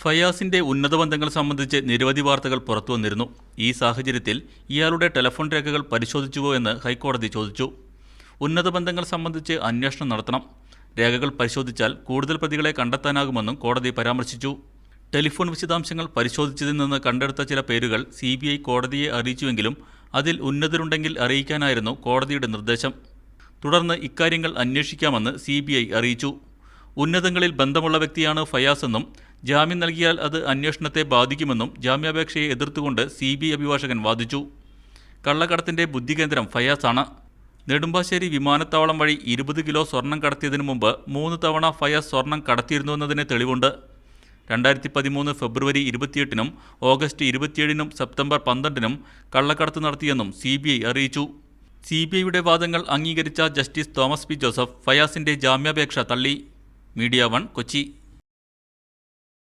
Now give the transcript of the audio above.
ഫയാസിന്റെ ഉന്നത ബന്ധങ്ങൾ സംബന്ധിച്ച് നിരവധി വാർത്തകൾ പുറത്തുവന്നിരുന്നു. ഈ സാഹചര്യത്തിൽ ഇയാളുടെ ടെലിഫോൺ രേഖകൾ പരിശോധിച്ചുവോ എന്ന് ഹൈക്കോടതി ചോദിച്ചു. ഉന്നത ബന്ധങ്ങൾ സംബന്ധിച്ച് അന്വേഷണം നടത്തണം. രേഖകൾ പരിശോധിച്ചാൽ കൂടുതൽ പ്രതികളെ കണ്ടെത്താനാകുമെന്നും കോടതി പരാമർശിച്ചു. ടെലിഫോൺ വിശദാംശങ്ങൾ പരിശോധിച്ചതിൽ നിന്ന് കണ്ടെടുത്ത ചില പേരുകൾ CBI കോടതിയെ അറിയിച്ചുവെങ്കിലും അതിൽ ഉന്നതരുണ്ടെങ്കിൽ അറിയിക്കാനായിരുന്നു കോടതിയുടെ നിർദ്ദേശം. തുടർന്ന് ഇക്കാര്യങ്ങൾ അന്വേഷിക്കാമെന്ന് CBI അറിയിച്ചു. ഉന്നതങ്ങളിൽ ബന്ധമുള്ള വ്യക്തിയാണ് ഫയാസ് എന്നും ജാമ്യം നൽകിയാൽ അത് അന്വേഷണത്തെ ബാധിക്കുമെന്നും ജാമ്യാപേക്ഷയെ എതിർത്തുകൊണ്ട് CBI അഭിഭാഷകൻ വാദിച്ചു. കള്ളക്കടത്തിന്റെ ബുദ്ധികേന്ദ്രം ഫയാസാണ്. നെടുമ്പാശ്ശേരി വിമാനത്താവളം വഴി 20 കിലോ സ്വർണം കടത്തിയതിനു മുമ്പ് 3 തവണ ഫയാസ് സ്വർണം കടത്തിയിരുന്നുവെന്നതിന് തെളിവുണ്ട്. 2013 ഫെബ്രുവരി 28-നും ഓഗസ്റ്റ് 27-നും സെപ്റ്റംബർ 12-നും കള്ളക്കടത്ത് നടത്തിയെന്നും CBI അറിയിച്ചു. CBIയുടെ വാദങ്ങൾ അംഗീകരിച്ച ജസ്റ്റിസ് തോമസ് പി ജോസഫ് ഫയാസിന്റെ ജാമ്യാപേക്ഷ തള്ളി. മീഡിയ 1 കൊച്ചി.